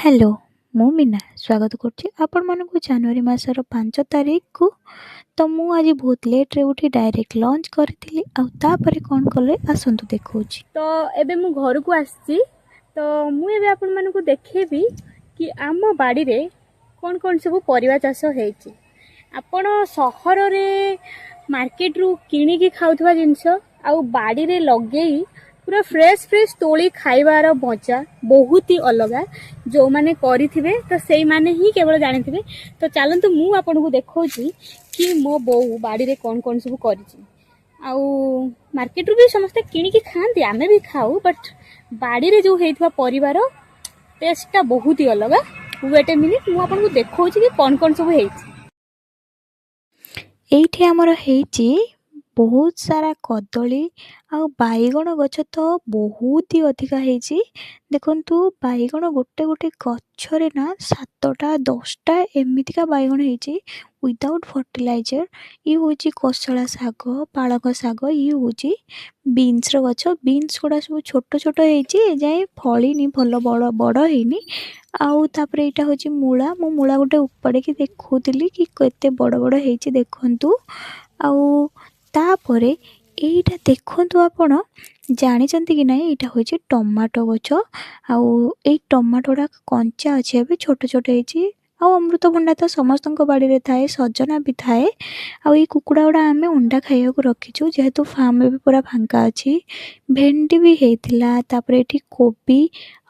Hello, ମୁଁ ମୀନା ସ୍ୱାଗତ କରୁଛି ଆପଣମାନଙ୍କୁ ଜାନୁଆରୀ ମାସର 5 ତାରିଖକୁ। ତ ମୁଁ ଆଜି ବହୁତ ଲେଟ୍ରେ ଉଠି ଡାଇରେକ୍ଟ ଲଞ୍ଚ କରିଥିଲି। ଆଉ ତାପରେ କ'ଣ କଲେ ଆସନ୍ତୁ ଦେଖାଉଛି। ତ ଏବେ ମୁଁ ଘରକୁ ଆସିଛି। ତ ମୁଁ ଏବେ ଆପଣମାନଙ୍କୁ ଦେଖେଇବି କି ଆମ ବାଡ଼ିରେ କ'ଣ କ'ଣ ସବୁ ପରିବା ଚାଷ ହେଇଛି। ଆପଣ ସହରରେ ମାର୍କେଟରୁ କିଣିକି ଖାଉଥିବା ଜିନିଷ ଆଉ ବାଡ଼ିରେ ଲଗେଇ ପୁରା ଫ୍ରେଶ୍ ତୋଳି ଖାଇବାର ମଜା ବହୁତ ହି ଅଲଗା। ଯେଉଁମାନେ କରିଥିବେ ତ ସେଇମାନେ ହିଁ କେବଳ ଜାଣିଥିବେ। ତ ଚାଲନ୍ତୁ ମୁଁ ଆପଣଙ୍କୁ ଦେଖାଉଛି କି ମୋ ବୋଉ ବାଡ଼ିରେ କ'ଣ କ'ଣ ସବୁ କରିଛି। ଆଉ ମାର୍କେଟରୁ ବି ସମସ୍ତେ କିଣିକି ଖାଆନ୍ତି, ଆମେ ବି ଖାଉ, ବଟ୍ ବାଡ଼ିରେ ଯେଉଁ ହେଇଥିବା ପରିବାର ଟେଷ୍ଟଟା ବହୁତ ହି ଅଲଗା। ୱେଟ୍ ଏ ମିନିଟ୍, ମୁଁ ଆପଣଙ୍କୁ ଦେଖାଉଛି କି କ'ଣ କ'ଣ ସବୁ ହେଇଛି। ଏଇଠି ଆମର ହେଇଛି ବହୁତ ସାରା କଦଳୀ ଆଉ ବାଇଗଣ ଗଛ ତ ବହୁତ ହି ଅଧିକା ହେଇଛି। ଦେଖନ୍ତୁ ବାଇଗଣ ଗୋଟେ ଗୋଟେ ଗଛରେ ନା 7ଟା 10ଟା ଏମିତିକା ବାଇଗଣ ହେଇଛି ୱିଦାଉଟ୍ ଫର୍ଟିଲାଇଜର୍। ଇଏ ହେଉଛି କୋଶଳା ଶାଗ, ପାଳଙ୍ଗ ଶାଗ, ଇଏ ହେଉଛି ବିନ୍ସର ଗଛ। ବିନ୍ସ ଗୁଡ଼ା ସବୁ ଛୋଟ ଛୋଟ ହେଇଛି, ଏଯାଏଁ ଫଳିନି, ଭଲ ବଡ଼ ହେଇନି। ଆଉ ତାପରେ ଏଇଟା ହେଉଛି ମୂଳା। ମୁଁ ମୂଳା ଗୋଟେ ଉପାଡ଼ିକି ଦେଖାଉଥିଲି କି କେତେ ବଡ଼ ବଡ଼ ହେଇଛି ଦେଖନ୍ତୁ। ଆଉ ତାପରେ ଏଇଟା ଦେଖନ୍ତୁ, ଆପଣ ଜାଣିଛନ୍ତି କି ନାହିଁ ଏଇଟା ହେଉଛି ଟମାଟୋ ଗଛ। ଆଉ ଏଇ ଟମାଟୋଟା କଞ୍ଚା ଅଛି, ଏବେ ଛୋଟ ଛୋଟ ହେଇଛି। ଆଉ ଅମୃତଭଣ୍ଡା ତ ସମସ୍ତଙ୍କ ବାଡ଼ିରେ ଥାଏ, ସଜନା ବି ଥାଏ। ଆଉ ଏଇ କୁକୁଡ଼ା ଗୁଡ଼ା ଆମେ ଅଣ୍ଡା ଖାଇବାକୁ ରଖିଛୁ, ଯେହେତୁ ଫାର୍ମ ବି ପୁରା ଫାଙ୍କା ଅଛି। ଭେଣ୍ଡି ବି ହେଇଥିଲା, ତାପରେ ଏଠି କୋବି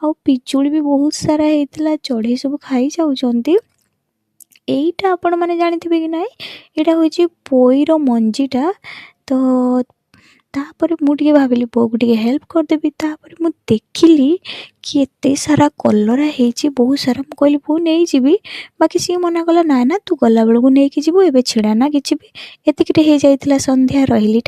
ଆଉ ପିଜୁଳି ବି ବହୁତ ସାରା ହେଇଥିଲା, ଚଢ଼େଇ ସବୁ ଖାଇଯାଉଛନ୍ତି। ଏଇଟା ଆପଣମାନେ ଜାଣିଥିବେ କି ନାହିଁ, ଏଇଟା ହେଉଛି ପୋଇର ମଞ୍ଜିଟା। ତ ତାପରେ ମୁଁ ଟିକେ ଭାବିଲି ବୋଉକୁ ଟିକେ ହେଲ୍ପ କରିଦେବି। ତାପରେ ମୁଁ ଦେଖିଲି କି ଏତେ ସାରା କଲରା ହେଇଛି, ବହୁତ ସାରା। ମୁଁ କହିଲି ବୋଉ ନେଇଯିବି, ବାକି ସିଏ ମନା କଲା, ନା ନା ତୁ ଗଲାବେଳକୁ ନେଇକି ଯିବୁ, ଏବେ ଛିଡ଼ା ନା କିଛି ବି। ଏତିକିଟେ ହେଇଯାଇଥିଲା, ସନ୍ଧ୍ୟା ରହିଲି।